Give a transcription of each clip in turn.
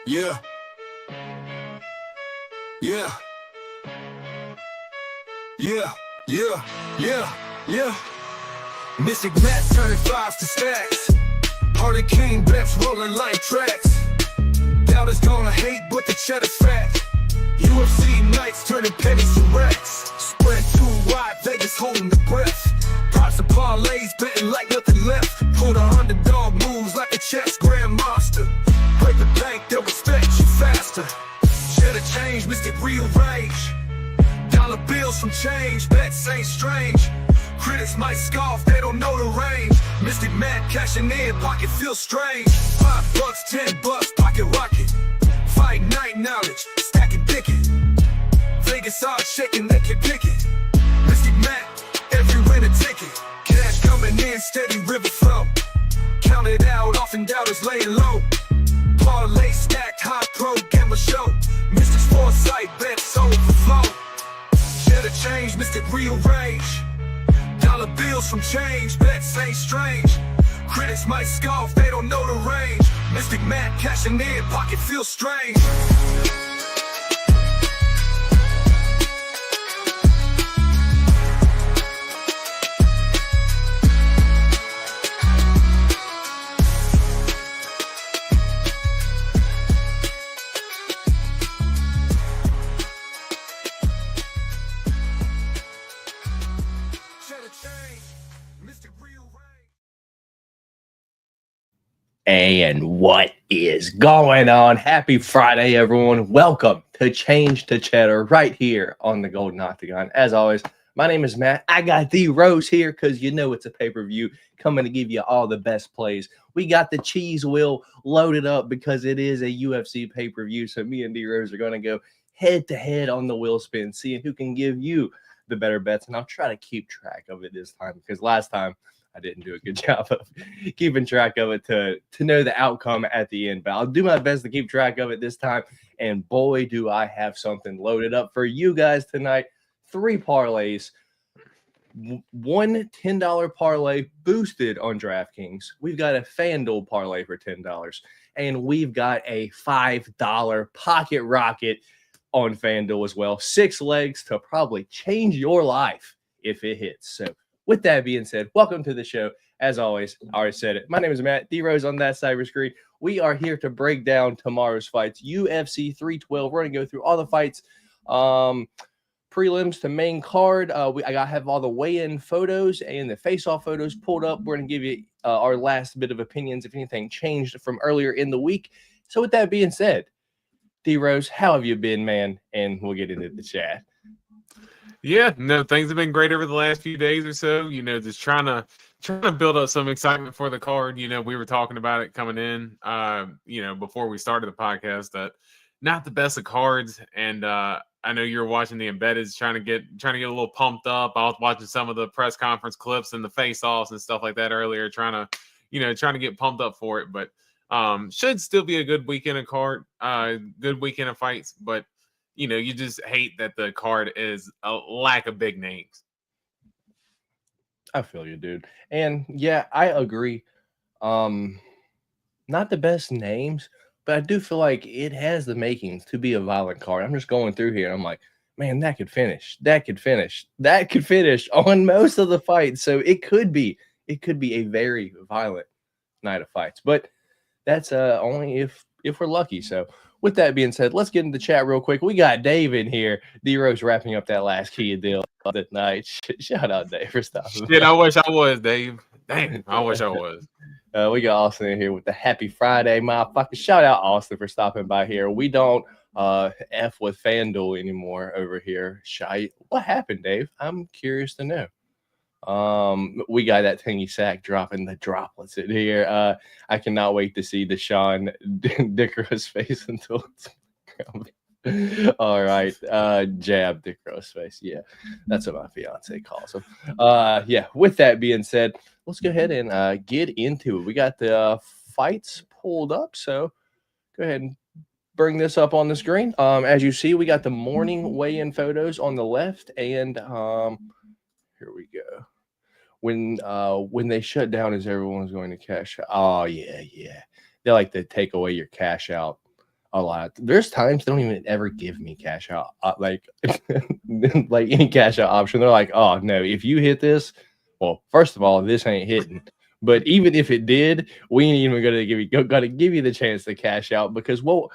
Yeah. Yeah. Yeah. Yeah. Yeah. Yeah. Mystic Matt turning fives to stacks. Hurricane Beps rolling like tracks. Doubters gonna hate, but the cheddar's fat. UFC nights turning pennies to racks. Spread too wide, Vegas holding the breath. Props and parlays, betting like nothing left. Pull the underdog moves like a chess grandmaster. Break the bank, they'll respect you faster. Cheddar change, Mystic rearrange. Dollar bills from change, bets ain't strange. Critics might scoff, they don't know the range. Mystic Matt cashing in, pocket feels strange. $5, $10, pocket rocket. Fight night knowledge, stacking ticket. Vegas odds shaking, they can pick it. Mystic Matt, every win a ticket. Cash coming in, steady river flow. Count it out, often doubters laying low. Parlay stacked, high pro gamble show. Mystic's foresight, bets overflow. Cheddar change, Mystic rearrange. Dollar bills from change, bets ain't strange. Critics might scoff, they don't know the range. Mystic Matt cashing in, pocket feels strange. And what is going on? Happy Friday, everyone. Welcome to Change to Cheddar right here on the Golden Octagon. As always, my name is Matt. I got the Rose here because you know it's a pay-per-view coming to give you all the best plays. We got the cheese wheel loaded up because it is a UFC pay-per-view. So me and D-Rose are going to go head-to-head on the wheel spin, seeing who can give you the better bets. And I'll try to keep track of it this time because last time I didn't do a good job of keeping track of it to know the outcome at the end. But I'll do my best to keep track of it this time. And boy, do I have something loaded up for you guys tonight. 3 parlays. One $10 parlay boosted on DraftKings. We've got a FanDuel parlay for $10. And we've got a $5 pocket rocket on FanDuel as well. 6 legs to probably change your life if it hits. So with that being said, welcome to the show. As always, I already said it. My name is Matt. D-Rose on that cyber screen. We are here to break down tomorrow's fights. UFC 312. We're going to go through all the fights, prelims to main card. I have all the weigh-in photos and the face-off photos pulled up. We're going to give you our last bit of opinions if anything changed from earlier in the week. So with that being said, D-Rose, how have you been, man? And we'll get into the chat. Yeah, no, things have been great over the last few days or so. You know, just trying to build up some excitement for the card. You know, we were talking about it coming in, before we started the podcast, that not the best of cards. And I know you're watching the embeddeds, trying to get a little pumped up. I was watching some of the press conference clips and the face-offs and stuff like that earlier, trying to get pumped up for it. But should still be a good weekend of card, good weekend of fights, but you know, you just hate that the card is a lack of big names. I feel you, dude. And yeah, I agree. Not the best names, but I do feel like it has the makings to be a violent card. I'm just going through here and I'm like, man, that could finish. That could finish on most of the fights. So it could be a very violent night of fights. But that's only if we're lucky. So with that being said, let's get into the chat real quick. We got Dave in here. D-Rose wrapping up that last key deal that night. Shout out Dave for stopping. Shit, I wish I was, Dave. Damn, I wish I was. We got Austin in here with the happy Friday, motherfucker. Shout out Austin for stopping by here. We don't F with FanDuel anymore over here. Shy. What happened, Dave? I'm curious to know. We got that tangy sack dropping the droplets in here. I cannot wait to see the Sean Dicker's face until it's all right. Jab Dicker's face. Yeah, that's what my fiance calls him. Yeah, with that being said, let's go ahead and get into it. We got the fights pulled up, so go ahead and bring this up on the screen. As you see, we got the morning weigh-in photos on the left, and here we go. When they shut down, is everyone's going to cash out? Oh yeah. They like to take away your cash out a lot. There's times they don't even ever give me cash out, like like any cash out option. They're like, oh no, if you hit this, well, first of all, this ain't hitting. But even if it did, we ain't even gonna give you the chance to cash out, because what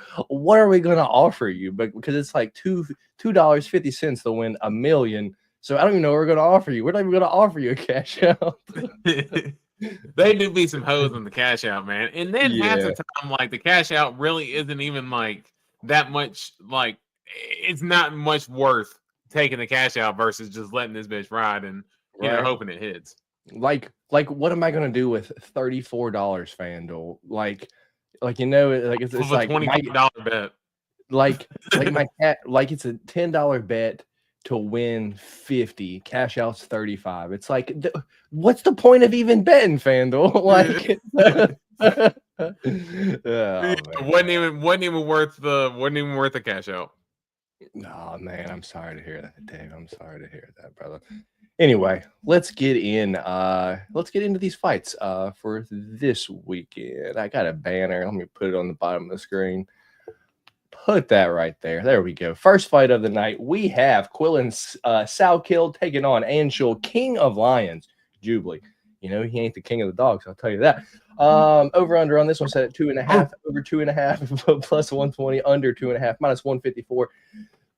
are we gonna offer you? But because it's like $2.50 to win $1 million. So I don't even know what we're gonna offer you. We're not even gonna offer you a cash out. They do be some hoes on the cash out, man. And then half Yeah. the time, like the cash out really isn't even like that much. Like it's not much worth taking the cash out versus just letting this bitch ride and Right. hoping it hits. Like what am I gonna do with $34, FanDuel? Like it's With like a $25 bet. like my cat, like it's a $10 bet to win 50, cash outs 35. It's like, what's the point of even betting, FanDuel? Like, wasn't even worth the cash out. Oh man, I'm sorry to hear that, Dave. I'm sorry to hear that, brother. Anyway, let's get into these fights for this weekend. I got a banner. Let me put it on the bottom of the screen. Put that right there. There we go. First fight of the night. We have Quillen Salkild taking on Anshul, King of Lions, Jubilee. You know, he ain't the king of the dogs, I'll tell you that. Over under on this one set at 2.5, over 2.5, plus 120, under 2.5, minus 154.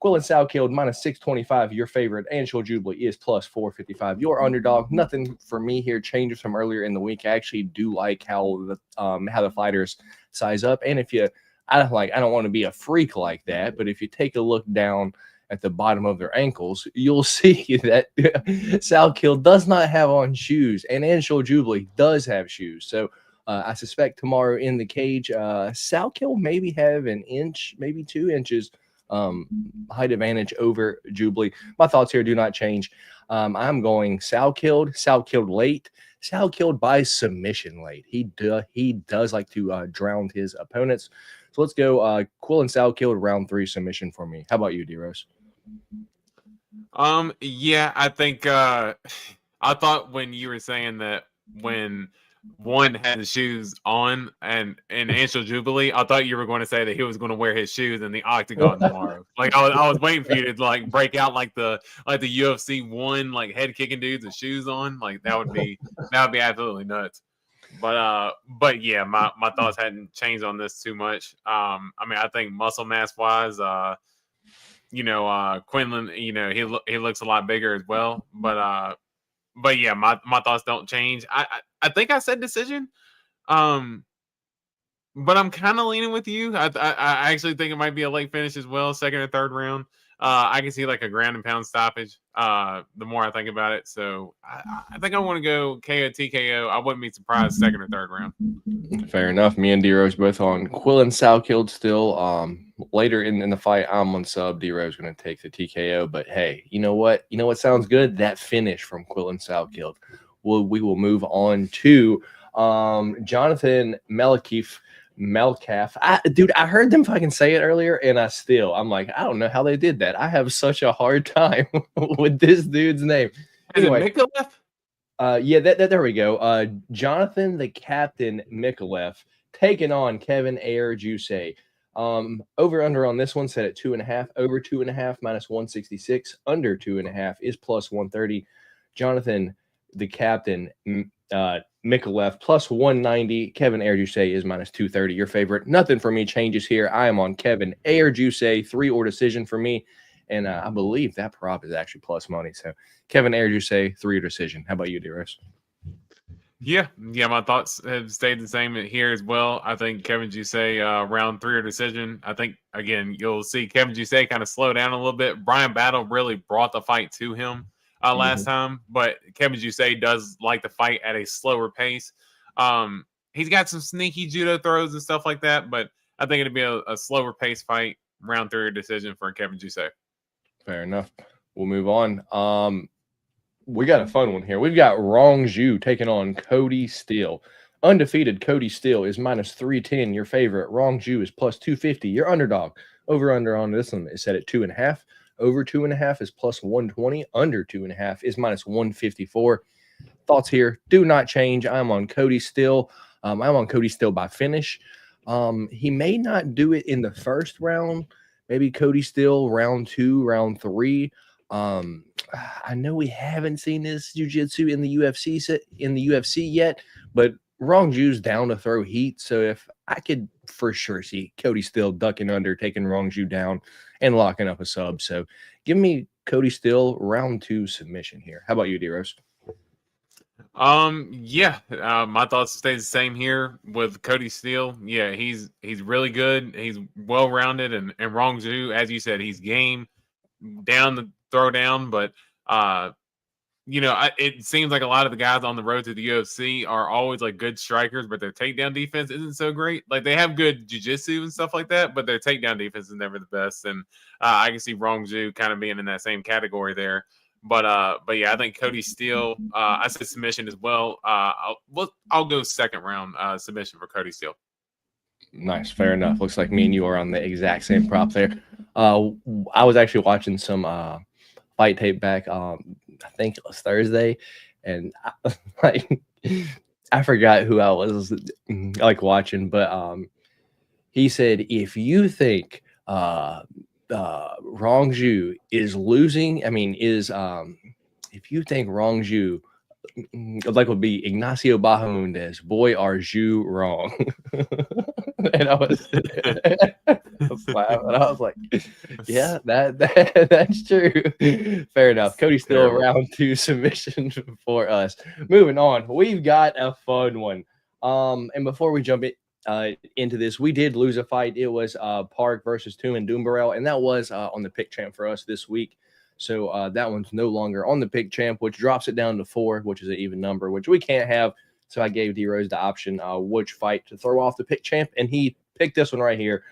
Quillen Salkild minus 625. Your favorite. Anshul Jubilee is plus 455. Your underdog. Nothing for me here changes from earlier in the week. I actually do like how the fighters size up. And if you I don't want to be a freak like that, but if you take a look down at the bottom of their ankles, you'll see that Salkild does not have on shoes, and Anshul Jubilee does have shoes. So I suspect tomorrow in the cage, Salkild maybe have an inch, maybe 2 inches height advantage over Jubilee. My thoughts here do not change. I'm going Salkild late. Salkild by submission late. He does like to drown his opponents. So let's go Quillen Salkild round 3 submission for me. How about you, D-Rose? Yeah, I think I thought when you were saying that when one had the shoes on and Anshul Jubilee, I thought you were going to say that he was going to wear his shoes in the octagon tomorrow. Like I was waiting for you to like break out like the UFC 1 like head kicking dudes with shoes on. Like that would be absolutely nuts. But yeah, my thoughts hadn't changed on this too much. I mean, I think muscle mass wise, Quinlan, he looks a lot bigger as well. But yeah, my thoughts don't change. I think I said decision. But I'm kind of leaning with you. I actually think it might be a late finish as well, second or third round. I can see like a ground and pound stoppage. The more I think about it, so I think I want to go KO TKO. I wouldn't be surprised second or third round. Fair enough. Me and D-Rose both on Quillen Salkild still. Later in the fight, I'm on sub. D-Rose going to take the TKO. But hey, you know what? You know what sounds good? That finish from Quillen Salkild. We will move on to Jonathan Melcalf. Dude, I heard them fucking say it earlier, and I'm like, I don't know how they did that. I have such a hard time with this dude's name. Anyway, yeah, there we go. Jonathan the Captain Mikalev taking on Kevin Ayer-Jusei. Over under on this one set at 2.5, over 2.5, minus 166, under 2.5 is plus 130. Jonathan the Captain Mikalev plus 190. Kevin Ayer-Jusei is minus 230. Your favorite. Nothing for me changes here. I am on Kevin Ayer-Jusei, 3-or decision for me. And I believe that prop is actually plus money. So Kevin Ayer-Jusei, 3-or decision. How about you, D-Rose? Yeah, my thoughts have stayed the same here as well. I think Kevin Jusei round 3-or decision. I think, again, you'll see Kevin Jusei kind of slow down a little bit. Brian Battle really brought the fight to him last time, but Kevin Jusei does like to fight at a slower pace. He's got some sneaky judo throws and stuff like that, but I think it'll be a slower pace fight, round 3-or decision for Kevin Jusei. Fair enough. We'll move on. We got a fun one here. We've got Rong Zhu taking on Cody Steele. Undefeated Cody Steele is minus 310. Your favorite. Rong Zhu is plus 250. Your underdog. Over under on this one is set at 2.5. Over 2.5 is plus 120. Under 2.5 is minus 154. Thoughts here do not change. I'm on Cody Steele. I'm on Cody Steele by finish. He may not do it in the first round. Maybe Cody Steele round 2, round 3. I know we haven't seen this jiu-jitsu in the UFC yet, but Rongju's down to throw heat. So if I could for sure see Cody Steele ducking under, taking Rongju down, and locking up a sub. So give me Cody Steele round 2 submission here. How about you, D-Rose? My thoughts stay the same here with Cody Steele. Yeah, he's really good. He's well rounded, and Rongju, as you said, he's game down the throw down. But it seems like a lot of the guys on the road to the UFC are always like good strikers, but their takedown defense isn't so great. Like they have good jiu-jitsu and stuff like that, but their takedown defense is never the best. And I can see Rongju kind of being in that same category there. But yeah, I think Cody Steele. I said submission as well. I'll go second round submission for Cody Steele. Nice, fair enough. Looks like me and you are on the exact same prop there. I was actually watching some fight tape back. I think it was Thursday, and I forgot who I was like watching, but he said if you think Rongju is losing, if you think Rongju like would be Ignacio Bahamundes, boy, are you wrong. And I was laughing. I was like, yeah, that's true. Fair enough. Cody Steele round 2 submission for us. Moving on, we've got a fun one. And before we jump into this, we did lose a fight. It was Park versus Tuman Doombarel, and that was on the pick champ for us this week. So that one's no longer on the pick champ, which drops it down to 4, which is an even number, which we can't have. So I gave D-Rose the option which fight to throw off the pick champ, and he picked this one right here.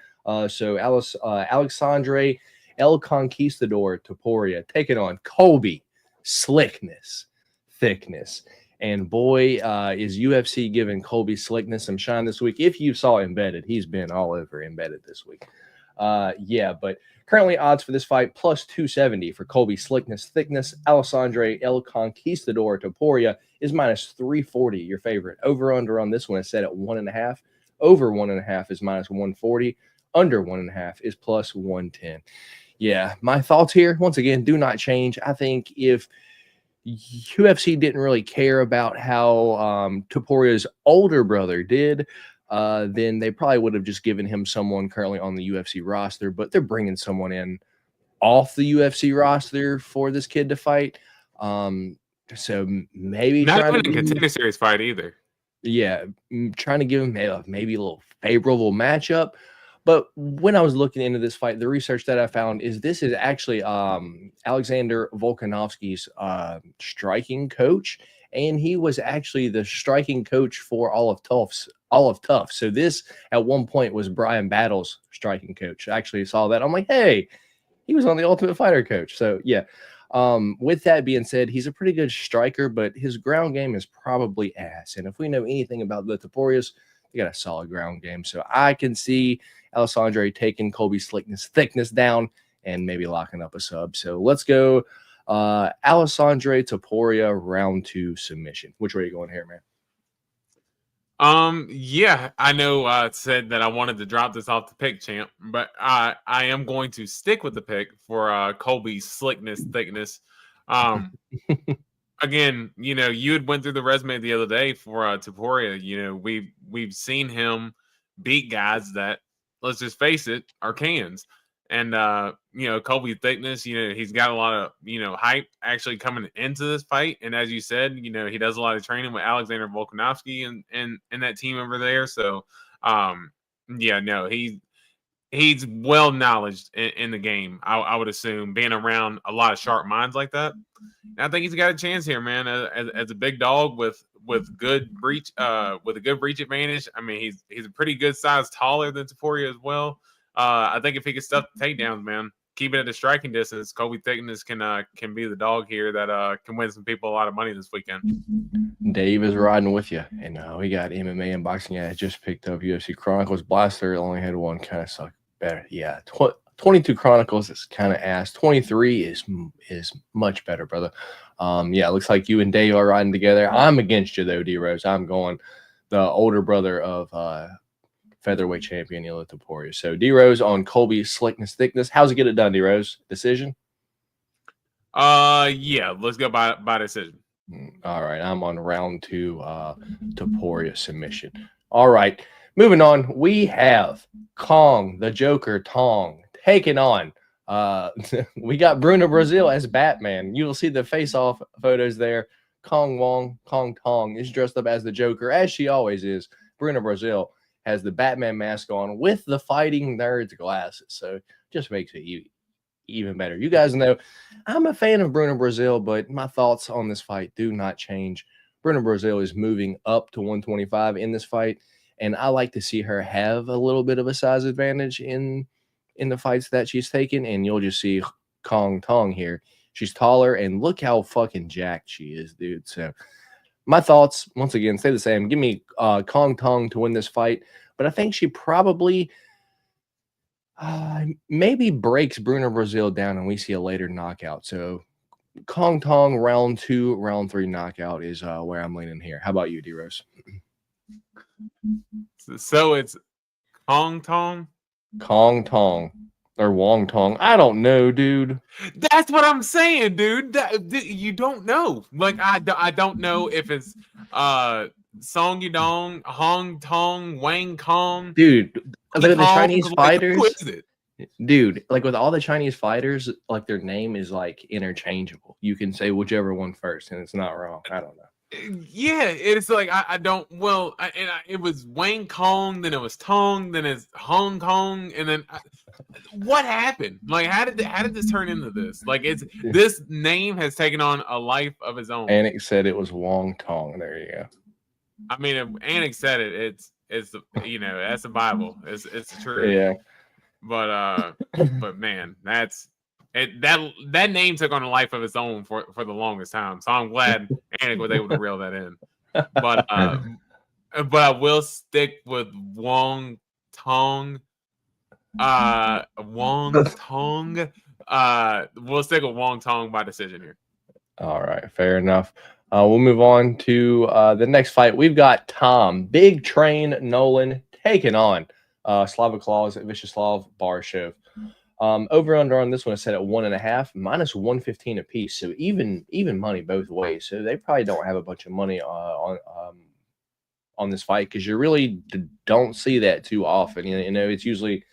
So Alexandre El Conquistador Topuria taking on Colby Slickness Thickness. And boy, is UFC giving Colby Slickness some shine this week. If you saw Embedded, he's been all over Embedded this week. But currently odds for this fight plus 270 for Colby Slickness Thickness. Alessandre El Conquistador Topuria is minus 340, your favorite. Over under on this one is set at 1.5. Over 1.5 is minus 140. Under 1.5 is plus 110. Yeah, my thoughts here, once again, do not change. I think if UFC didn't really care about how Topuria's older brother did, then they probably would have just given him someone currently on the UFC roster, but they're bringing someone in off the UFC roster for this kid to fight. So maybe not even a contender series fight either. Yeah, trying to give him maybe a little favorable matchup. But when I was looking into this fight, the research that I found is this is actually Alexander Volkanovski's striking coach, and he was actually the striking coach for all of Tough. So this at one point was Brian Battle's striking coach. I actually saw that. I'm like, hey, he was on the Ultimate Fighter coach. So yeah. With that being said, he's a pretty good striker, but his ground game is probably ass. And if we know anything about the Topurias, they got a solid ground game. So I can see Alessandre taking Colby Slickness Thickness down and maybe locking up a sub. So let's go Alessandre Topuria round 2 submission. Which way are you going here, man? Yeah, I know I said that I wanted to drop this off the pick champ, but I am going to stick with the pick for Colby Slickness Thickness. Again, you had went through the resume the other day for Topuria. We've seen him beat guys that, let's just face it, are cans. And Colby Thickness, he's got a lot of hype actually coming into this fight. And as you said, he does a lot of training with Alexander Volkanovski and that team over there. So he's well knowledged in the game. I would assume, being around a lot of sharp minds like that. And I think he's got a chance here, man. As a big dog with good reach, with a good reach advantage. I mean, he's a pretty good size taller than Topuria as well. I think if he can stuff the takedowns, man, keep it at a striking distance, Colby Thickness can be the dog here that can win some people a lot of money this weekend. Dave is riding with you, and we got MMA and boxing. Yeah, I just picked up UFC Chronicles. Blaster only had one, kind of sucked better. Yeah, 22 Chronicles is kind of ass. 23 is much better, brother. Yeah, it looks like you and Dave are riding together. I'm against you though, D Rose. I'm going the older brother of featherweight champion Ilia Topuria. So D-Rose on Colby Slickness Thickness. How's it get it done, D-Rose? Decision? Yeah, let's go by decision. All right, I'm on round 2, Topuria submission. All right, moving on. We have Kong, the Joker Tong, taking on. We got Bruno Brazil as Batman. You will see the face-off photos there. Kong Tong is dressed up as the Joker, as she always is. Bruno Brazil has the Batman mask on with the fighting nerds glasses, so just makes it even better. You guys know I'm a fan of Bruno Brazil, but my thoughts on this fight do not change. Bruno Brazil is moving up to 125 in this fight, and I like to see her have a little bit of a size advantage in the fights that she's taken, and you'll just see Kong Tong here. She's taller, and look how fucking jacked she is, dude. So my thoughts, once again, stay the same. Give me Kong Tong to win this fight, but I think she probably maybe breaks Bruno Brazil down, and we see a later knockout. So Kong Tong round 2, round 3 knockout is where I'm leaning here. How about you, D-Rose? So it's Kong Tong? Kong Tong or Wong Tong. I don't know, dude. That's what I'm saying, dude. You don't know. Like, I don't know if it's Song Yudong, Hong Tong, Wang Kong. Dude, like the Chinese fighters. Who is it? Dude, like with all the Chinese fighters, like their name is like interchangeable. You can say whichever one first, and it's not wrong. I don't know. Yeah, it's like I don't. Well, it was Wang Kong, then it was Tong, then it's Hong Kong, and then what happened? Like, how did this turn into this? Like, this name has taken on a life of its own. Anik said it was Wong Tong. There you go. I mean, if Anik said it, it's you know, that's the Bible. It's the truth. Yeah. But man, that's it. That name took on a life of its own for the longest time. So I'm glad Anik was able to reel that in. But I will stick with Wong Tong. Wong Tong. We'll stick with Wong Tong by decision here. All right, fair enough. We'll move on to the next fight. We've got Tom Big Train Nolan taking on Slava Claus at Vyacheslav Barshev. Over under on this one is set at 1.5, minus 115 apiece. So even money both ways. So they probably don't have a bunch of money on this fight, because you really don't see that too often. You know, it's usually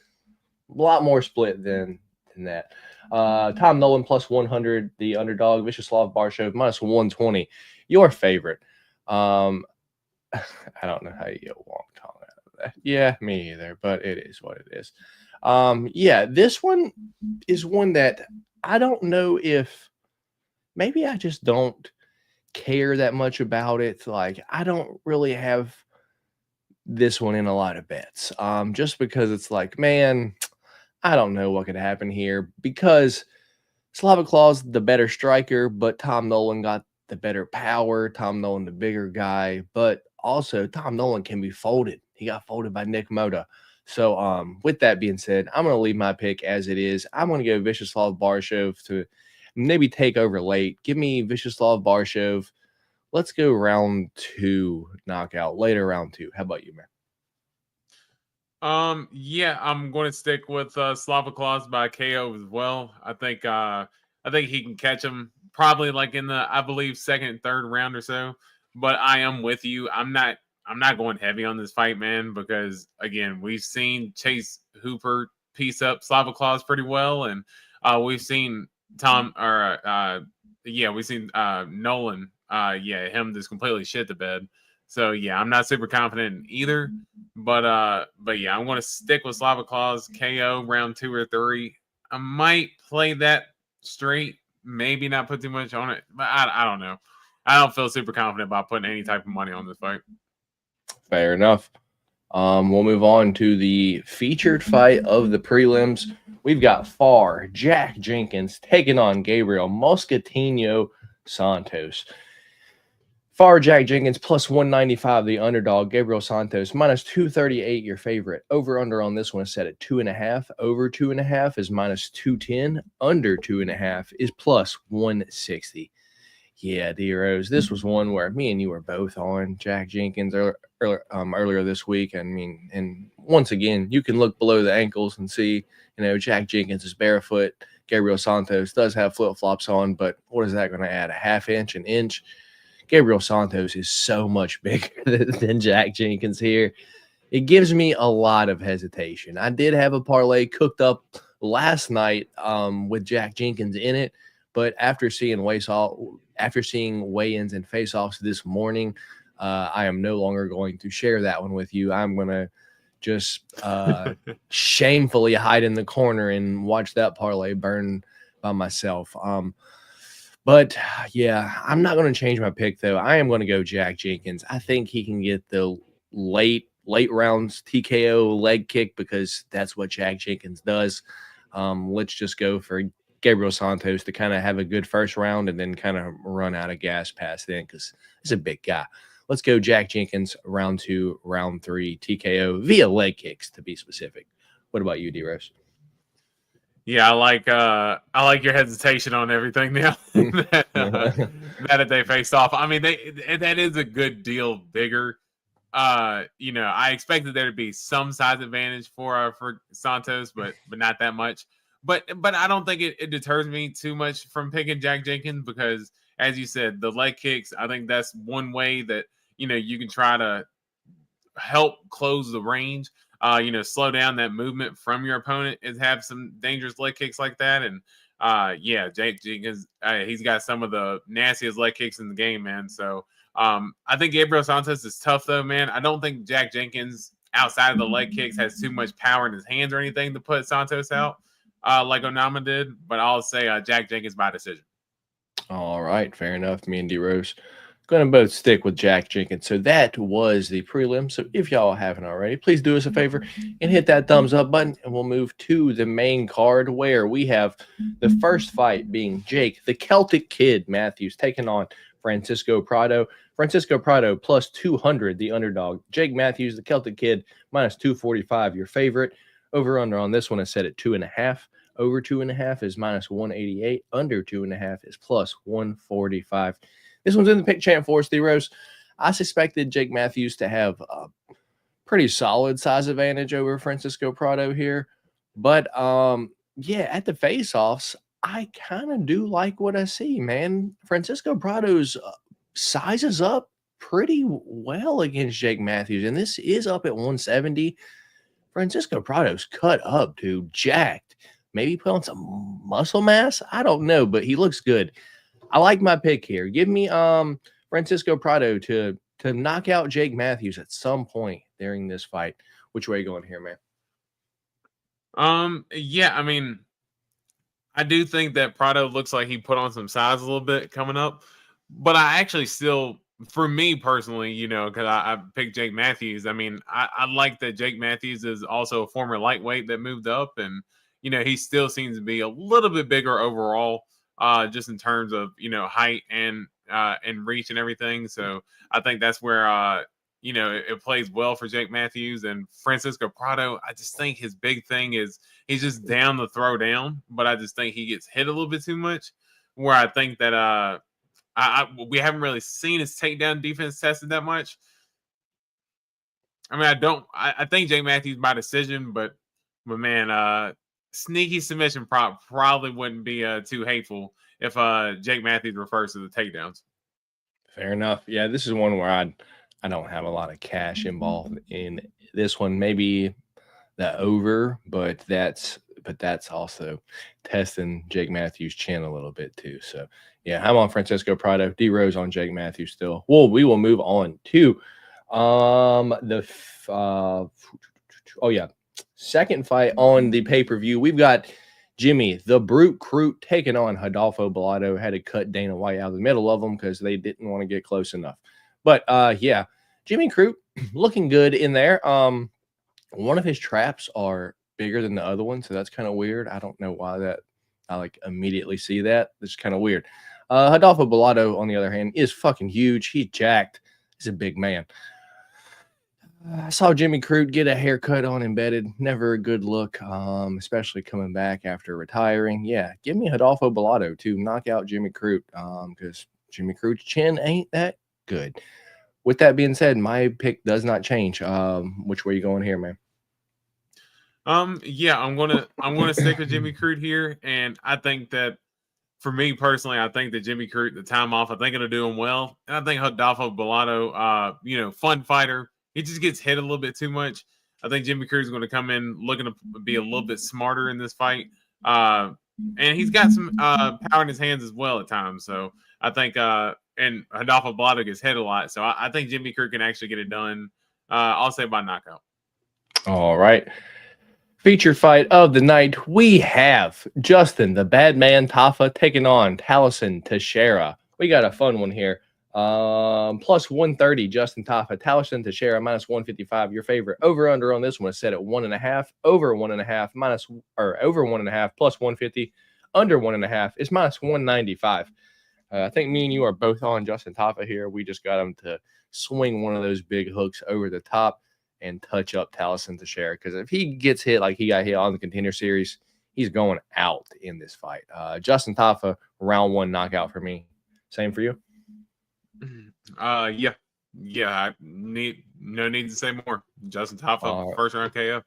a lot more split than that. Tom Nolan plus 100, the underdog. Vyacheslav Barshev minus 120. Your favorite. I don't know how you get Wong Tong out of that. Yeah, me either, but it is what it is. Yeah, this one is one that I don't know if maybe I just don't care that much about it. Like, I don't really have this one in a lot of bets. Just because it's like, man, I don't know what could happen here, because Slava Claus the better striker, but Tom Nolan got the better power. Tom Nolan the bigger guy, but also Tom Nolan can be folded. He got folded by Nick Moda. So with that being said, I'm going to leave my pick as it is. I'm going to go Vyacheslav Barshev to maybe take over late. Give me Vyacheslav Barshev. Let's go round 2 knockout, later round 2. How about you, man? Yeah, I'm going to stick with Slava Claus by KO as well. I think he can catch him probably like in the, I believe, second and third round or so. But I am with you. I'm not going heavy on this fight, man, because again, we've seen Chase Hooper piece up Slava Claus pretty well, and we've seen Nolan, him just completely shit the bed. So yeah, I'm not super confident in either, but yeah, I'm going to stick with Slava Claus KO round 2 or 3. I might play that straight, maybe not put too much on it, but I don't know. I don't feel super confident about putting any type of money on this fight. Fair enough. We'll move on to the featured fight of the prelims. We've got Jack Jenkins taking on Gabriel Moscatino Santos. Jack Jenkins plus 195, the underdog. Gabriel Santos minus 238, your favorite. Over under on this one is set at 2.5. Over 2.5 is minus 210. Under 2.5 is plus 160. Yeah, D-Rose. This was one where me and you were both on Jack Jenkins earlier this week. I mean, and once again, you can look below the ankles and see, Jack Jenkins is barefoot. Gabriel Santos does have flip-flops on, but what is that going to add? A half inch, an inch? Gabriel Santos is so much bigger than Jack Jenkins here. It gives me a lot of hesitation. I did have a parlay cooked up last night with Jack Jenkins in it, but after seeing weigh-ins and face-offs this morning, I am no longer going to share that one with you. I'm going to just shamefully hide in the corner and watch that parlay burn by myself. But yeah, I'm not going to change my pick though. I am going to go Jack Jenkins. I think he can get the late rounds TKO leg kick because that's what Jack Jenkins does. Let's just go for Gabriel Santos to kind of have a good first round and then kind of run out of gas past then because he's a big guy. Let's go Jack Jenkins, round 2, round 3, TKO via leg kicks to be specific. What about you, D-Rose? Yeah, I like your hesitation on everything now that they faced off. I mean, that is a good deal bigger. I expected there to be some size advantage for Santos, but not that much. But I don't think it deters me too much from picking Jack Jenkins because, as you said, the leg kicks. I think that's one way that you can try to help close the range. Slow down that movement from your opponent is have some dangerous leg kicks like that. And Jake Jenkins, he's got some of the nastiest leg kicks in the game, man. So I think Gabriel Santos is tough though, man. I don't think Jack Jenkins outside of the leg kicks has too much power in his hands or anything to put Santos out like Onama did. But I'll say Jack Jenkins by decision. All right, fair enough. Me and D-Rose going to both stick with Jack Jenkins. So that was the prelim. So if y'all haven't already, please do us a favor and hit that thumbs up button, and we'll move to the main card where we have the first fight being Jake, the Celtic Kid Matthews, taking on Francisco Prado. Francisco Prado plus 200, the underdog. Jake Matthews, the Celtic Kid, minus 245, your favorite. Over under on this one is set at 2.5. Over 2.5 is minus 188. Under 2.5 is plus 145. This one's in the pick champ for us, D-Rose. I suspected Jake Matthews to have a pretty solid size advantage over Francisco Prado here. But, at the face-offs, I kind of do like what I see, man. Francisco Prado's sizes up pretty well against Jake Matthews, and this is up at 170. Francisco Prado's cut up, dude, jacked. Maybe put on some muscle mass? I don't know, but he looks good. I like my pick here. Give me Francisco Prado to knock out Jake Matthews at some point during this fight. Which way are you going here, man? I mean, I do think that Prado looks like he put on some size a little bit coming up, but I actually still, for me personally, because I picked Jake Matthews. I mean, I like that Jake Matthews is also a former lightweight that moved up, and he still seems to be a little bit bigger overall. Just in terms of height and reach and everything. So I think that's where it plays well for Jake Matthews. And Francisco Prado, I just think his big thing is he's just down to throw down, but I just think he gets hit a little bit too much. Where I think that we haven't really seen his takedown defense tested that much. I mean, I think Jake Matthews by decision, but man, sneaky submission probably wouldn't be too hateful if Jake Matthews refers to the takedowns. Fair enough. Yeah, this is one where I don't have a lot of cash involved in this one. Maybe the over, but that's also testing Jake Matthews' chin a little bit too. So yeah, I'm on Francisco Prado. D-Rose on Jake Matthews still. Well, we will move on to second fight on the pay-per-view. We've got Jimmy, the Brute Crute, taking on Rodolfo Bellato. Had to cut Dana White out of the middle of them because they didn't want to get close enough. But, Jimmy Crute looking good in there. One of his traps are bigger than the other one, so that's kind of weird. I don't know why I immediately see that. It's kind of weird. Rodolfo Bellato, on the other hand, is fucking huge. He's jacked. He's a big man. I saw Jimmy Crute get a haircut on Embedded. Never a good look, especially coming back after retiring. Yeah, give me Rodolfo Bellato to knock out Jimmy Crute because Jimmy Crew's chin ain't that good. With that being said, my pick does not change. Which way you going here, man? Yeah, I'm gonna stick with Jimmy Crute here, and I think that for me personally, I think that Jimmy Crute, the time off, I think it'll do him well. And I think Rodolfo Bellato, fun fighter. He just gets hit a little bit too much. I think Jimmy Crute is going to come in looking to be a little bit smarter in this fight. And he's got some power in his hands as well at times. So I think and Rodolfo Bellato gets hit a lot. So I think Jimmy Crute can actually get it done. I'll say by knockout. All right. Featured fight of the night, we have Justin, the bad man Tafa, taking on Taliesin Teixeira. We got a fun one here. Plus 130, Justin Tafa. Taliesin Teixeira, minus 155. Your favorite. Over under on this one is set at 1.5. Over 1.5, over 1.5, plus 150. Under 1.5 is minus 195. I think me and you are both on Justin Tafa here. We just got him to swing one of those big hooks over the top and touch up Taliesin Teixeira, because if he gets hit like he got hit on the Contender Series, he's going out in this fight. Justin Tafa, round 1 knockout for me. Same for you? Yeah. I no need to say more. Justin Tafa, first round KO.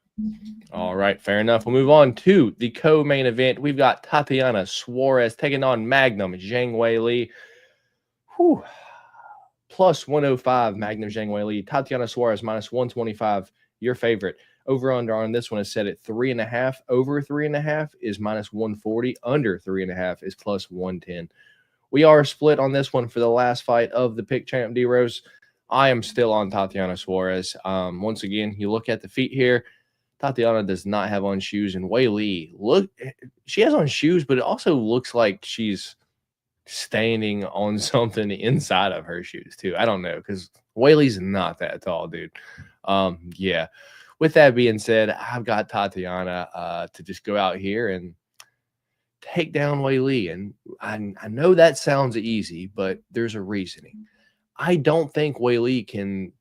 All right, fair enough. We'll move on to the co-main event. We've got Tatiana Suarez taking on Magnum Zhang Weili. Whew. Plus 105, Magnum Zhang Weili. Tatiana Suarez, minus 125. Your favorite. Over under on this one is set at 3.5. Over 3.5 is minus 140. Under 3.5 is plus 110. We are split on this one for the last fight of the pick champ, D-Rose. I am still on Tatiana Suarez. Once again, you look at the feet here. Tatiana does not have on shoes, and Weili, look, she has on shoes, but it also looks like she's standing on something inside of her shoes too. I don't know, because Weili's not that tall, dude. Yeah. With that being said, I've got Tatiana to just go out here and take down Weili. And I know that sounds easy, but there's a reasoning. I don't think Weili can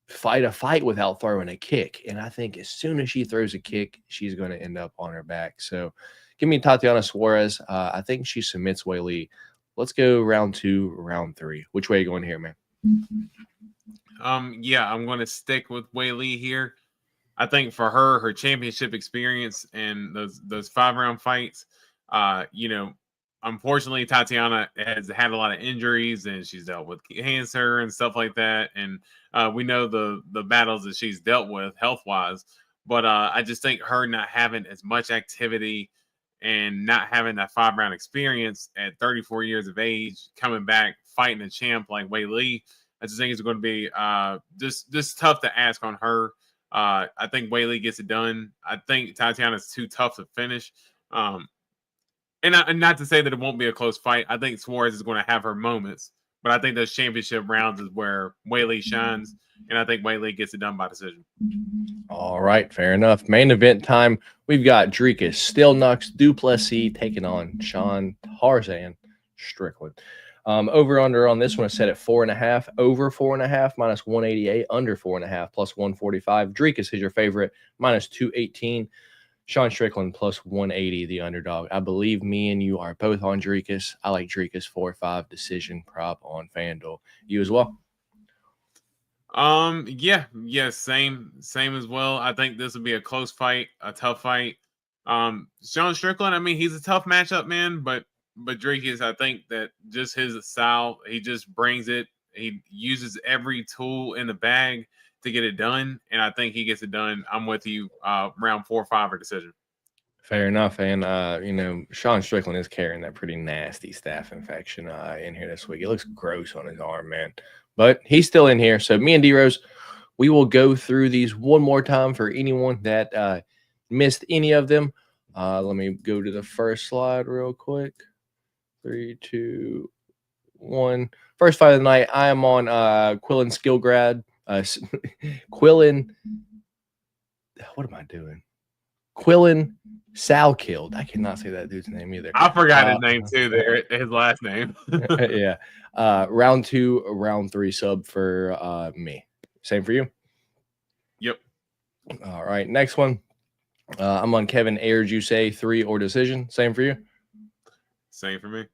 fight a fight without throwing a kick. And I think as soon as she throws a kick, she's going to end up on her back. So give me Tatiana Suarez. I think she submits Weili. Let's go round 2, round 3. Which way are you going here, man? Yeah, I'm going to stick with Weili here. I think for her championship experience and those 5-round fights, unfortunately, Tatiana has had a lot of injuries and she's dealt with cancer and stuff like that. And we know the battles that she's dealt with health-wise. But I just think her not having as much activity and not having that 5-round experience at 34 years of age, coming back, fighting a champ like Weili, I just think it's going to be just tough to ask on her. I think Weili gets it done. I think Tatiana's too tough to finish. And not to say that it won't be a close fight. I think Suarez is going to have her moments, but I think those championship rounds is where Weili shines, and I think Weili gets it done by decision. All right, fair enough. Main event time. We've got Dricus Stillnux du Plessis taking on Sean Tarzan Strickland. Over under on this one is set at 4.5. Over 4.5, minus 188. Under 4.5, plus 145. Dricus is your favorite, minus 218. Sean Strickland plus 180, the underdog. I believe me and you are both on Dricus. I like Dricus 4-5 decision prop on FanDuel. You as well? Yeah, same as well. I think this will be a close fight, a tough fight. Sean Strickland, I mean, he's a tough matchup, man, but Dricus, I think that just his style, he just brings it. He uses every tool in the bag to get it done, and I think he gets it done. I'm with you. Round 4 or 5 or decision. Fair enough. And Sean Strickland is carrying that pretty nasty staph infection in here this week. It looks gross on his arm, man, but he's still in here. So me and D-Rose, we will go through these one more time for anyone that missed any of them. Let me go to the first slide real quick. 3, 2, 1. First fight of the night. I am on Quillen Skillgrad. Quillen. What am I doing? Quillen Salkilled. I cannot say that dude's name either. I forgot his name too. There, his last name. Yeah. Round 2, round 3 sub for me. Same for you. Yep. All right. Next one. I'm on Kevin Air Juice 3 or decision. Same for you. Same for me.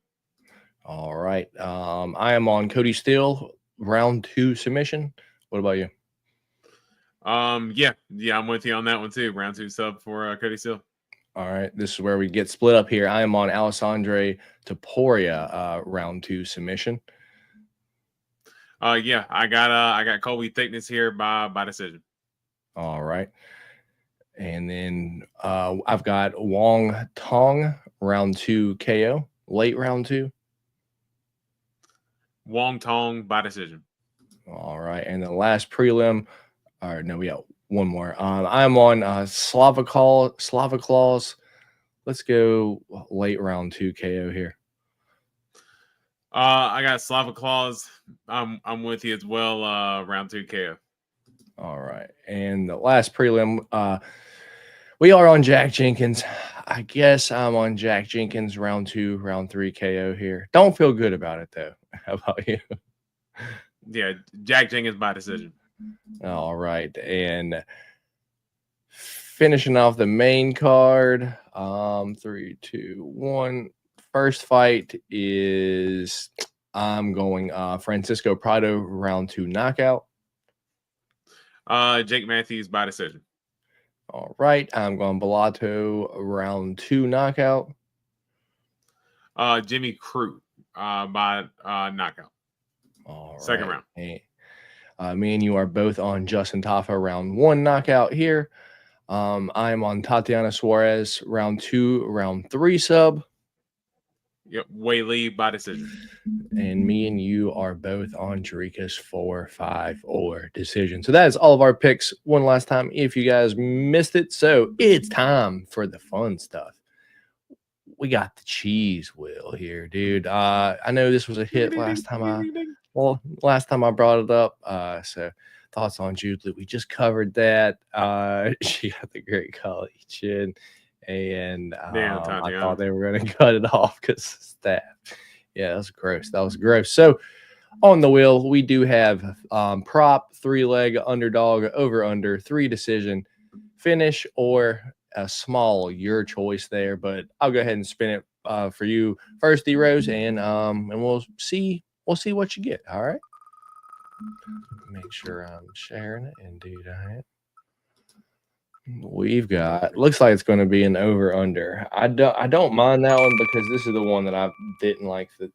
All right. I am on Cody Steele, round 2 submission. What about you? Yeah, I'm with you on that one too. Round 2 sub for Cody Steele. All right. This is where we get split up here. I am on Alessandre Taporia, round 2 submission. Yeah, I got Colby Thickness here by decision. All right. And then I've got Wong Tong, round 2 KO, late round 2. Wong Tong by decision. All right. And the last prelim, all right, no, we got one more. I'm on Slavaclaus. Let's go late round 2 KO here. I got Slavaclaus. I'm with you as well. Round 2 KO. All right. And the last prelim, we are on Jack Jenkins. I guess I'm on Jack Jenkins, round 2, round 3 KO here. Don't feel good about it, though. How about you? Yeah, Jack Jenkins by decision. All right. And finishing off the main card, 3, 2, 1. First fight is I'm going Francisco Prado, round 2 knockout. Jake Matthews by decision. All right. I'm going Bellato, round 2 knockout. Jimmy Crute by knockout. All Second right. round. Me and you are both on Justin Tafa, round 1 knockout here. I'm on Tatiana Suarez, round 2, round 3 sub. Yep, Whaley by decision. And me and you are both on Jerica's 4-5 or decision. So that is all of our picks one last time if you guys missed it. So it's time for the fun stuff. We got the cheese wheel here, dude. I know this was a hit last time I brought it up. So thoughts on Jude? We just covered that. She got the great collie chin. And I thought they were going to cut it off because staff. Yeah, that was gross. That was gross. So on the wheel, we do have prop, 3-leg, underdog, over, under, 3 decision, finish, or a small, your choice there. But I'll go ahead and spin it for you first, D-Rose, and we'll see what you get. All right. Make sure I'm sharing it and do that. We've got, looks like it's going to be an over under. I don't mind that one because this is the one that I didn't like the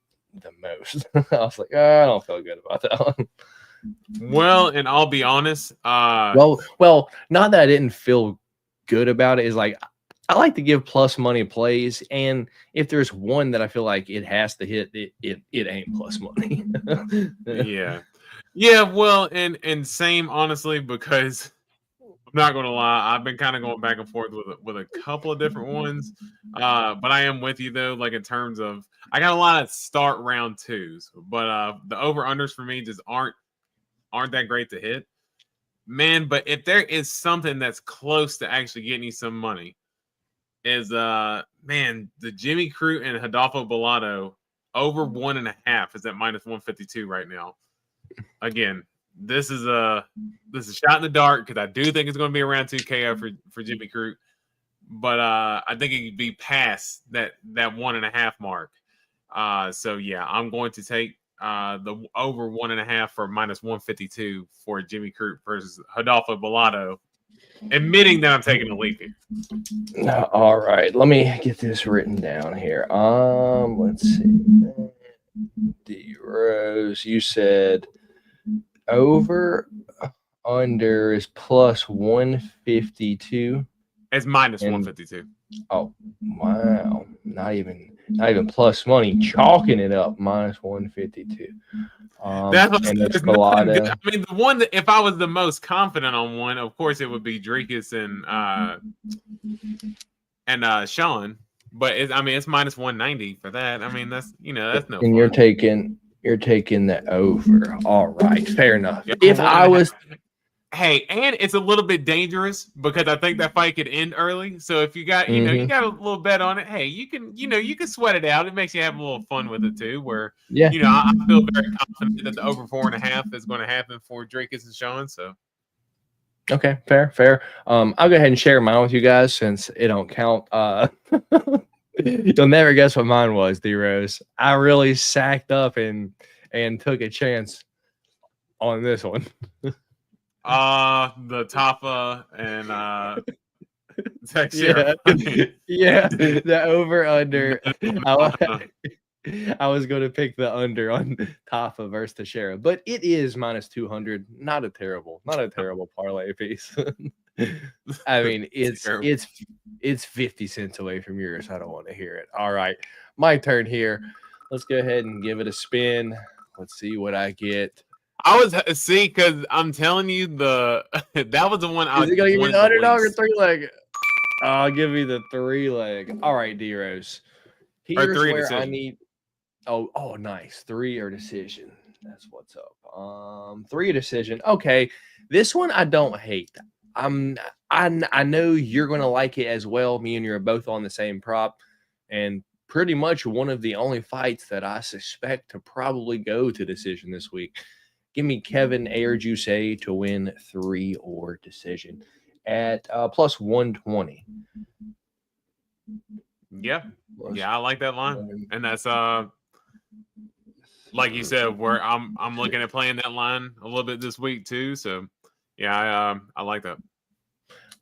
most. I was like, I don't feel good about that one. Well, and I'll be honest. Well, not that I didn't feel good about it. Is like I like to give plus money plays, and if there's one that I feel like it has to hit, it ain't plus money. Yeah. Well, and same honestly because. I'm not going to lie. I've been kind of going back and forth with a couple of different ones. But I am with you, though, like in terms of I got a lot of start round 2s. But the over-unders for me just aren't that great to hit. Man, but if there is something that's close to actually getting you some money is, the Jimmy Crute and Rodolfo Bellato over 1.5 is at minus 152 right now. Again. This is a shot in the dark because I do think it's going to be around 2 KO for Jimmy Crute, but I think it could be past that 1.5 mark. So yeah, I'm going to take the over 1.5 for minus 152 for Jimmy Crute versus Rodolfo Bellato, admitting that I'm taking a leap here. All right, let me get this written down here. Let's see. D Rose, you said. Over under is plus 152. It's minus 152. Oh wow! Not even plus money. Chalking it up minus 152. That's and it's Bellato. I mean, the one that if I was the most confident on one, of course, it would be Drakus and Sean. But it's minus 190 for that. I mean, that's that's no. And fun. You're taking the over. All right, fair enough. Yeah, if I was, hey, and it's a little bit dangerous because I think that fight could end early. So if you got, you got a little bet on it, hey, you can sweat it out. It makes you have a little fun with it too. Where I feel very confident that the over 4.5 is going to happen for Drakus and Sean. So. Okay, fair. I'll go ahead and share mine with you guys since it don't count. You'll never guess what mine was, D-Rose. I really sacked up and took a chance on this one. The Tafa and Yeah, Texture. yeah, the over under. I was going to pick the under on Tafa versus Teixeira, but it is -200. Not a terrible parlay piece. I mean, it's 50 cents away from yours. I don't want to hear it. All right, my turn here. Let's go ahead and give it a spin. Let's see what I get. Because I'm telling you, that was the one I was Is it gonna give me wanted the underdog or least. 3-leg? I'll give me the 3-leg. All right, D-Rose. Here's three where decision. I need. Oh, nice. 3 or decision. That's what's up. 3 decision. Okay, this one I don't hate. I know you're gonna like it as well. Me and you are both on the same prop, and pretty much one of the only fights that I suspect to probably go to decision this week. Give me Kevin Airjuice to win 3 or decision at plus 120. Yeah, I like that line, and that's like you said, where I'm looking at playing that line a little bit this week too. So yeah, I like that.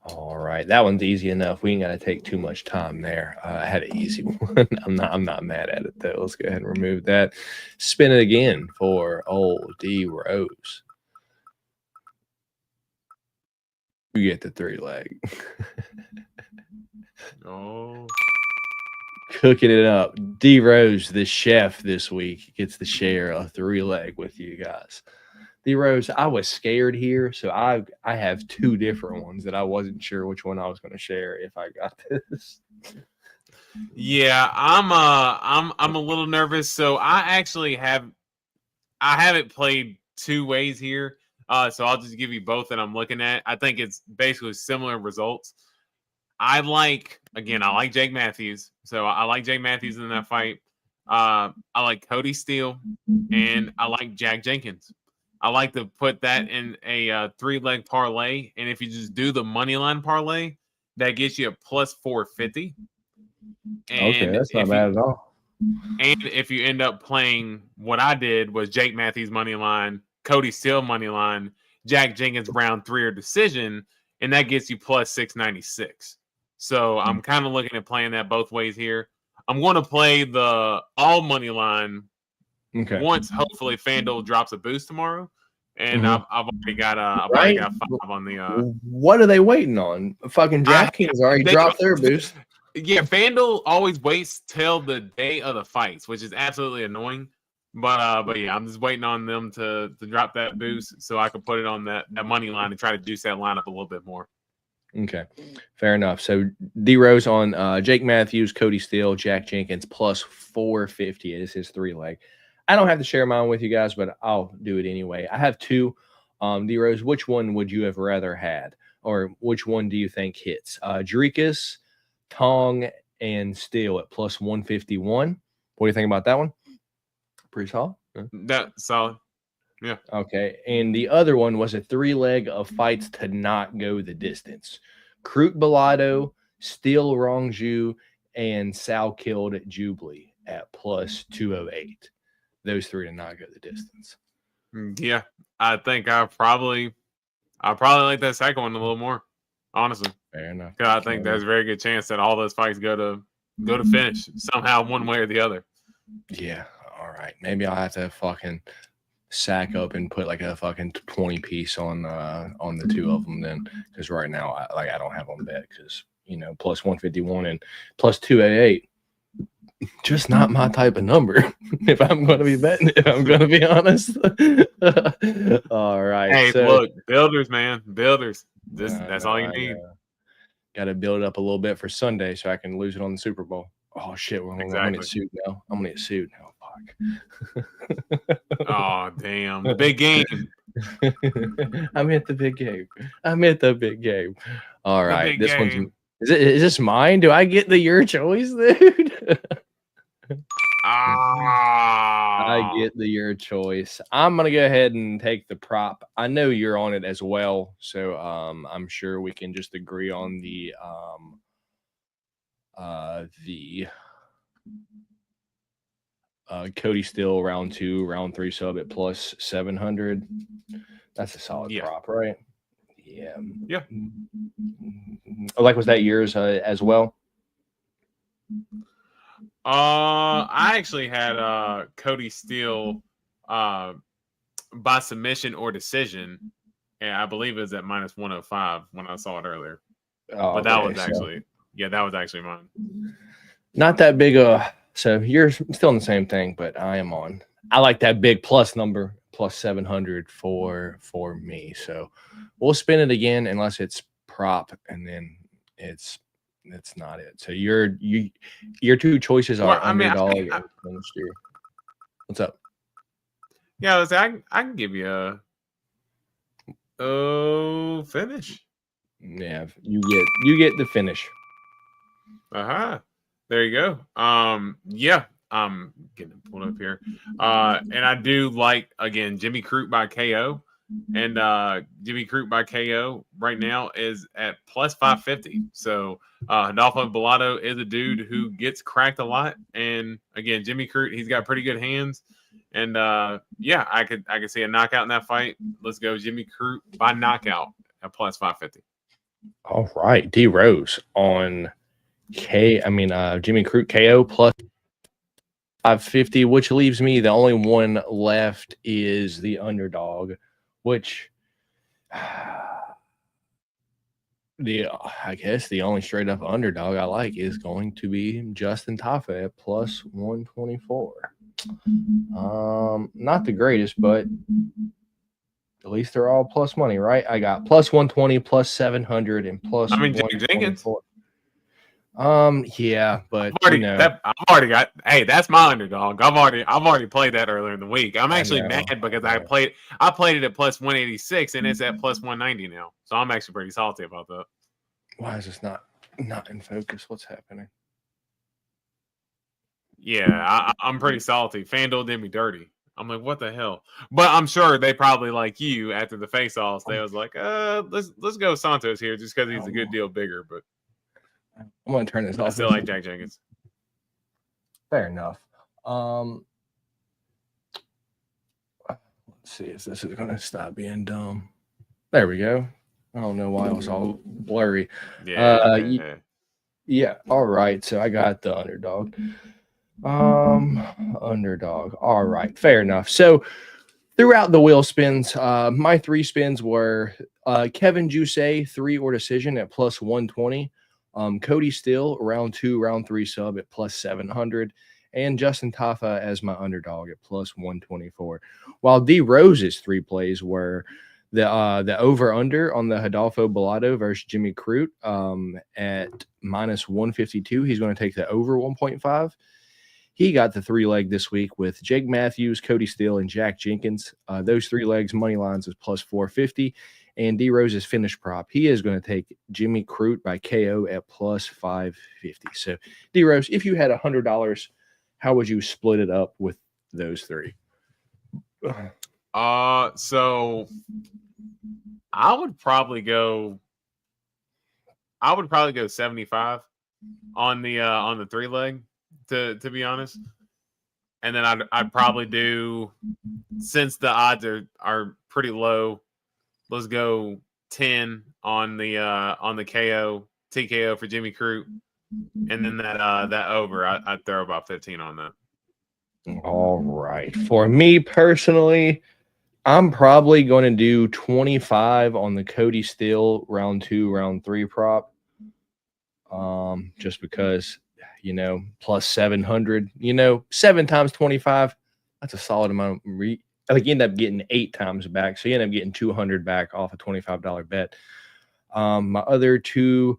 All right, that one's easy enough. We ain't got to take too much time there. I had an easy one. I'm not mad at it though. Let's go ahead and remove that. Spin it again for old D Rose. You get the 3-leg. Oh, Cooking it up. D Rose, the chef this week, gets to share a 3-leg with you guys. D Rose, I was scared here, so I have 2 different ones that I wasn't sure which one I was going to share if I got this. yeah, I'm a little nervous. So I haven't played 2 ways here. So I'll just give you both that I'm looking at. I think it's basically similar results. I like Jake Matthews. So I like Jake Matthews in that fight. I like Cody Steele, and I like Jack Jenkins. I like to put that in a 3-leg parlay, and if you just do the money line parlay, that gets you a plus 450. Okay, And that's not bad at all. And if you end up playing what I did was Jake Matthews money line, Cody Steele money line, Jack Jenkins round 3 or decision, and that gets you plus 696. So I'm kind of looking at playing that both ways here. I'm going to play the all money line once hopefully FanDuel drops a boost tomorrow. And I've already got already got 5 on the What are they waiting on? Fucking DraftKings already dropped their boost. Yeah, FanDuel always waits till the day of the fights, which is absolutely annoying. But yeah, I'm just waiting on them to drop that boost so I can put it on that money line and try to juice that lineup a little bit more. Okay, fair enough. So D Rose on Jake Matthews, Cody Steele, Jack Jenkins plus 450. It is his 3-leg. I don't have to share mine with you guys, but I'll do it anyway. I have 2. D Rose, which one would you have rather had, or which one do you think hits? Jerikas, Tong, and Steele at plus 151. What do you think about that one? Pretty solid. That's solid. Yeah. Okay. And the other one was a 3-leg of fights to not go the distance. Krut Bellado, Steele Rongju, and Sal killed Jubilee at plus 208. Those 3 to not go the distance. Yeah. I think I probably like that second one a little more, honestly. Fair enough. Because I think there's a very good chance that all those fights go to finish somehow, one way or the other. Yeah. All right. Maybe I'll have to fucking sack up and put like a fucking 20 piece on the 2 of them then, because right now I don't have on bet because plus 151 and plus 288. Just not my type of number. If I'm going to be betting, if I'm going to be honest. All right. Hey, look, builders, man, builders. That's all you need. Got to build it up a little bit for Sunday so I can lose it on the Super Bowl. Oh shit, I'm gonna get sued now. I'm gonna get sued now. Fuck. Oh damn, the big game. I'm at the big game. All right, this one's. Is this mine? Do I get the your choice, dude? I get the your choice. I'm gonna go ahead and take the prop. I know you're on it as well, so I'm sure we can just agree on the Cody Still round 2, round 3 sub at plus 700. That's a solid prop, right? Yeah. Yeah. Like, was that yours as well? I actually had Cody Steele by submission or decision, and I believe it was at minus 105 when I saw it earlier. But that was actually that was actually mine. Not that big so you're still in the same thing, but I am on. I like that big plus number, plus 700 for me. So we'll spin it again unless it's prop, and then it's not it. So your two choices are underdog and finish here. What's up? Yeah, I can give you a finish. Yeah, you get the finish. There you go. Yeah, I'm getting it pulled up here. And I do like, again, Jimmy Crute by KO. And Jimmy Crute by KO right now is at plus 550. So Adolfo Bellato is a dude who gets cracked a lot. And again, Jimmy Crute, he's got pretty good hands. And yeah, I could see a knockout in that fight. Let's go Jimmy Crute by knockout at plus 550. All right, D Rose on Jimmy Crute KO plus 550, which leaves me the only one left is the underdog, which I guess the only straight up underdog I like is going to be Justin Tafa at plus 124. Not the greatest, but at least they're all plus money, right? I got plus 120, plus 700, and plus. Jenkins. Yeah, but I've already got. Hey, that's my underdog. I've already played that earlier in the week. I'm actually mad because I played it at plus 186 and it's at plus 190 now. So I'm actually pretty salty about that. Why is this not in focus? What's happening? Yeah, I'm pretty salty. FanDuel did me dirty. I'm like, what the hell? But I'm sure they probably, like you, after the face-offs, they was like, let's go Santos here just because he's a good deal bigger. But I'm gonna turn this off. I still like Jack Jenkins. Fair enough. Let's see if this is gonna stop being dumb. There we go. I don't know why it was all blurry. Yeah. All right. So I got the underdog. Underdog. All right. Fair enough. So throughout the wheel spins, my 3 spins were Kevin Juice 3 or decision at plus 120. Cody Still round 2, round 3 sub at plus 700, and Justin Tafa as my underdog at plus 124. While D Rose's 3 plays were the over under on the Adolfo Bellato versus Jimmy Crute at minus 152. He's going to take the over 1.5. He got the 3-leg this week with Jake Matthews, Cody Still, and Jack Jenkins. Those 3 legs money lines is plus 450. And D Rose's finish prop, he is going to take Jimmy Crute by KO at plus 550. So D Rose, if you had $100, how would you split it up with those 3? So I would probably go 75 on the 3-leg to be honest. And then I'd probably do, since the odds are pretty low, let's go 10 on the KO TKO for Jimmy Crute, and then that over I'd throw about 15 on that. All right. For me personally, I'm probably going to do 25 on the Cody Still round 2, round 3 prop. Just because, plus 700, 7 times 25, that's a solid amount. I think you end up getting 8 times back. So you end up getting 200 back off a $25 bet. My other 2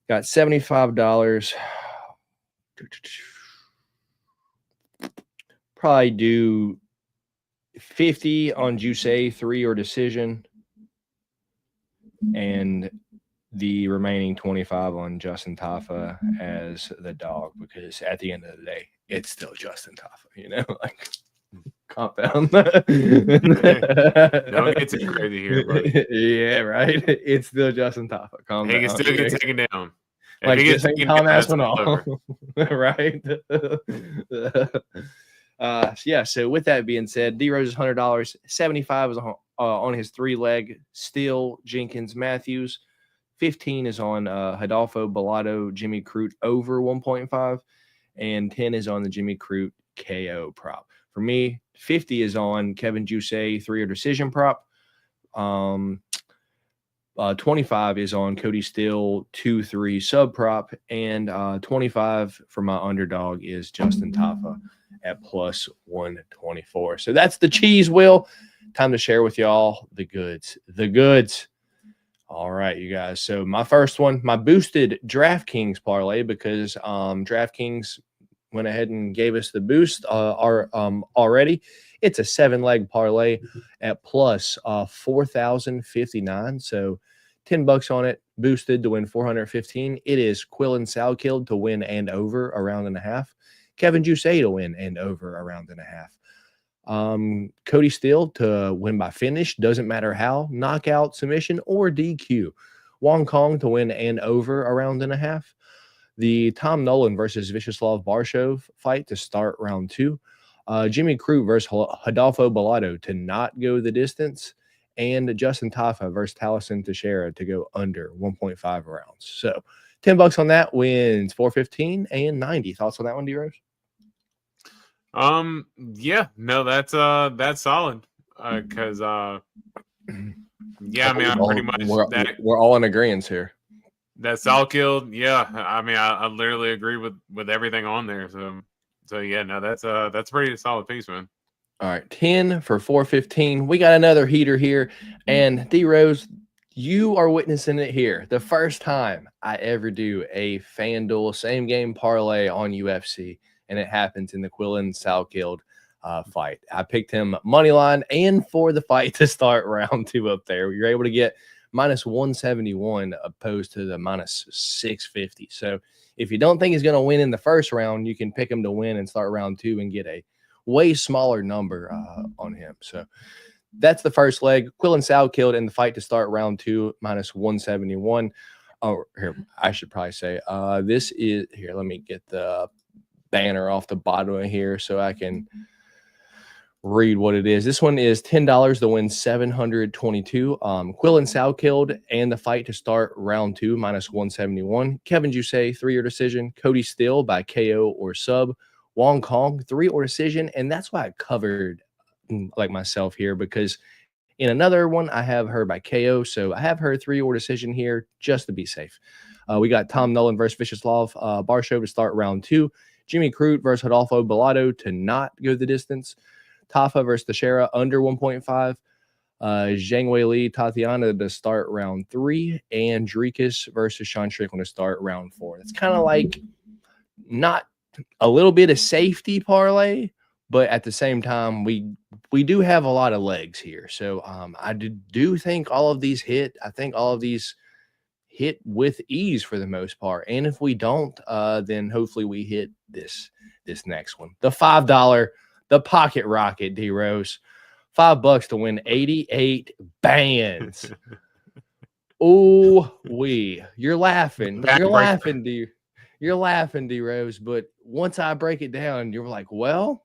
got $75. Probably do 50 on Juice 3 or decision, and the remaining 25 on Justin Tafa as the dog, because at the end of the day, it's still Justin Tafa, like compound. Don't get too crazy here, buddy. Yeah, right. It's still Justin Tafa. He can still get taken down. Like this ain't Tom Aspinall. right? Yeah. So with that being said, D Rose is $100. 75 is on his 3-leg Steele, Jenkins, Matthews. 15 is on Hidalgo, Bellato, Jimmy Crute over 1.5, and 10 is on the Jimmy Crute KO prop. For me, 50 is on Kevin Jusay 3 or decision prop. 25 is on Cody Steele 2-3 sub prop, and 25 for my underdog is Justin Tafa at plus 124. So that's the cheese wheel. Time to share with y'all the goods. The goods. All right, you guys. So my first one, my boosted DraftKings parlay, because DraftKings went ahead and gave us the boost already. It's a 7-leg parlay at plus 4,059. So $10 on it, boosted to win 415. It is Quillen Salkild to win and over a round and a half. Kevin Jusay to win and over a round and a half. Cody Steele to win by finish, doesn't matter how, knockout, submission, or DQ. Wong Kong to win and over a round and a half. The Tom Nolan versus Vyacheslav Barshov fight to start round 2. Jimmy Crute versus Hidalgo Bellato to not go the distance. And Justin Tafa versus Taliesin Teixeira to go under 1.5 rounds. So $10 on that wins 415 and 90. Thoughts on that one, D-Rose? Yeah, no, that's solid. Because yeah, I mean, I'm pretty much we're all in agreement here. That Salkild, yeah. I mean, I literally agree with everything on there. So yeah, no, that's pretty solid piece, man. All right, 10 for 415. We got another heater here, and D-Rose, you are witnessing it here. The first time I ever do a FanDuel same game parlay on UFC, and it happens in the Quillen Salkild fight. I picked him money line and for the fight to start round 2 up there. You're able to get minus 171 opposed to the minus 650. So if you don't think he's going to win in the first round, you can pick him to win and start round 2 and get a way smaller number on him. So that's the first leg. Quillen Salkild in the fight to start round 2, minus 171. Oh, here, I should probably say this is here. Let me get the banner off the bottom of here so I can read what it is. This one is $10 to win 722. Quillen Salkild and the fight to start round 2, minus 171. Kevin Jusay 3 or decision. Cody Steele by KO or sub. Wong Kong 3 or decision, and that's why I covered like myself here, because in another one I have her by KO, so I have her 3 or decision here just to be safe. We got Tom Nolan versus Vyacheslav Barshov to start round 2. Jimmy Crute versus Hidalgo Bellato to not go the distance. Tafa versus Teixeira under 1.5. Zhang Wei Li, Tatiana to start round 3. And Drikas versus Sean Strickland to start round 4. It's kind of like not a little bit of safety parlay, but at the same time, we do have a lot of legs here. So I do think all of these hit. I think all of these hit with ease for the most part. And if we don't, then hopefully we hit this next one. The $5, the pocket rocket, D-Rose. $5 to win 88 bands. Oh, you're laughing. You're laughing, D. You're laughing, D-Rose. But once I break it down, you're like, well,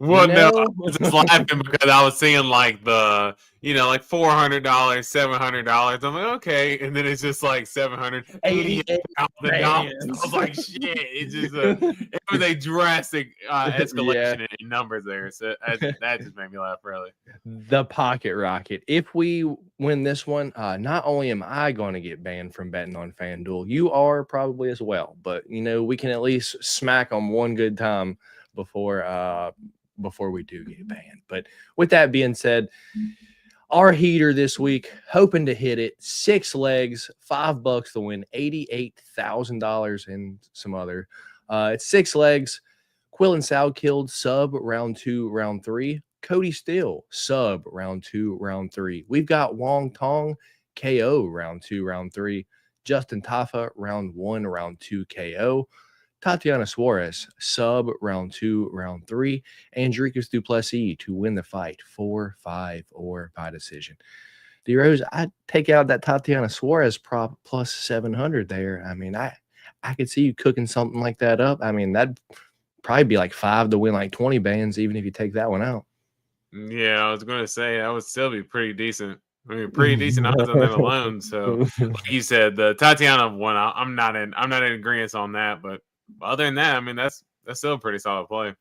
no, I was just laughing because I was seeing like the, like $400, $700. I'm like, okay, and then it's just like $788,000. I was like, shit! It's just it was a drastic escalation in numbers there. So that just made me laugh, really. The pocket rocket. If we win this one, not only am I going to get banned from betting on FanDuel, you are probably as well. But we can at least smack them one good time before we do get banned. But with that being said, our heater this week, hoping to hit it, 6 legs, $5 to win $88,000 and some other. It's 6 legs. Quillen Salkild sub round 2, round 3. Cody Steele sub round 2, round 3. We've got Wong Tong KO round 2, round 3. Justin Tafa round 1, round 2 KO. Tatiana Suarez sub round 2, round 3, and Drikas du Plessis to win the fight 4-5 or by decision. D Rose, I take out that Tatiana Suarez prop plus 700 there. I mean, I could see you cooking something like that up. I mean, that'd probably be like 5 to win like 20 bands, even if you take that one out. Yeah, I was going to say that would still be pretty decent. I mean, pretty decent odds on that alone. So, like you said, the Tatiana one, I'm not in agreement on that. But other than that, I mean, that's still a pretty solid play.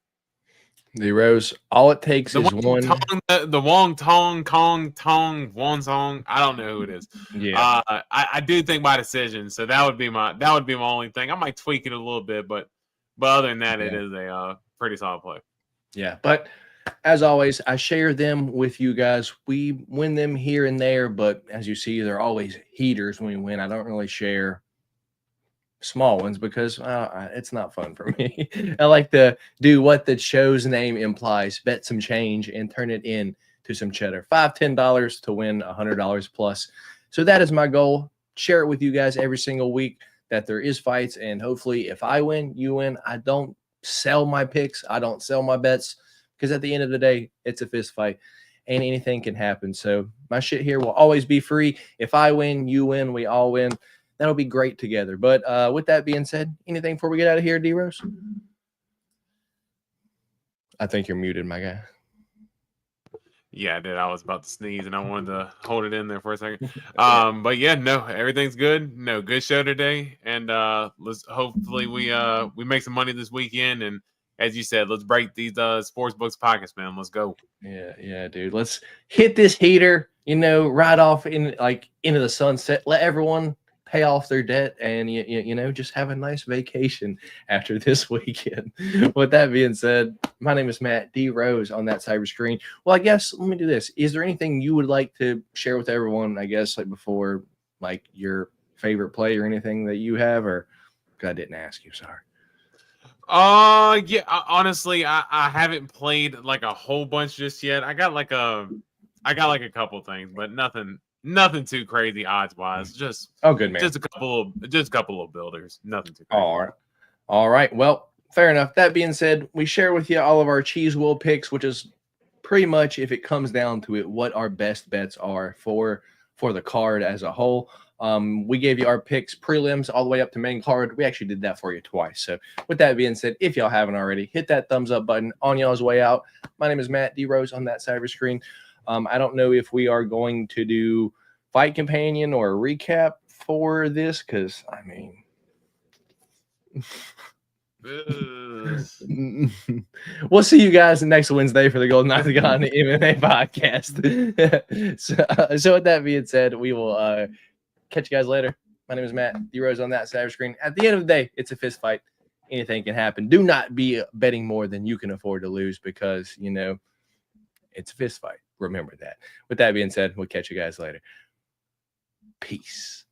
The Rose, all it takes is one. The Wong Tong Kong Tong Wong Song. I don't know who it is. Yeah, I do think by decision. So that would be my only thing. I might tweak it a little bit, but other than that, it is a pretty solid play. Yeah, but as always, I share them with you guys. We win them here and there, but as you see, they're always heaters when we win. I don't really share small ones because it's not fun for me. I like to do what the show's name implies, bet some change and turn it in to some cheddar. $5-10 to win $100 plus. So that is my goal. Share it with you guys every single week that there is fights, and hopefully if I win, you win. I don't sell my picks. I don't sell my bets because at the end of the day, it's a fist fight and anything can happen. So my shit here will always be free. If I win, you win, we all win. That'll be great together. But with that being said, anything before we get out of here, D-Rose? I think you're muted, my guy. Yeah, I did. I was about to sneeze and I wanted to hold it in there for a second. But yeah, no, everything's good. No, good show today. And let's hopefully we make some money this weekend. And as you said, let's break these sports books pockets, man. Let's go. Yeah, dude. Let's hit this heater, right off into the sunset. Let everyone pay off their debt and just have a nice vacation after this weekend. With that being said, my name is Matt D. Rose on that cyber screen. Well, I guess let me do this. Is there anything you would like to share with everyone, I guess, before your favorite play or anything that you have? Or I didn't ask you, sorry. Yeah, honestly, I haven't played a whole bunch just yet. I got a couple things, but nothing too crazy odds wise. Just good, man. Just a couple of builders. Nothing too crazy. All right. Well, fair enough. That being said, we share with you all of our cheese wheel picks, which is pretty much, if it comes down to it, what our best bets are for the card as a whole. We gave you our picks prelims all the way up to main card. We actually did that for you twice. So with that being said, if y'all haven't already, hit that thumbs up button on y'all's way out. My name is Matt D. Rose on that cyber screen. I don't know if we are going to do Fight Companion or a recap for this because, I mean, we'll see you guys next Wednesday for the Golden Octagon MMA podcast. So with that being said, we will catch you guys later. My name is Matt D. Rose on that cyber screen. At the end of the day, it's a fist fight. Anything can happen. Do not be betting more than you can afford to lose because, it's a fist fight. Remember that. With that being said, we'll catch you guys later. Peace.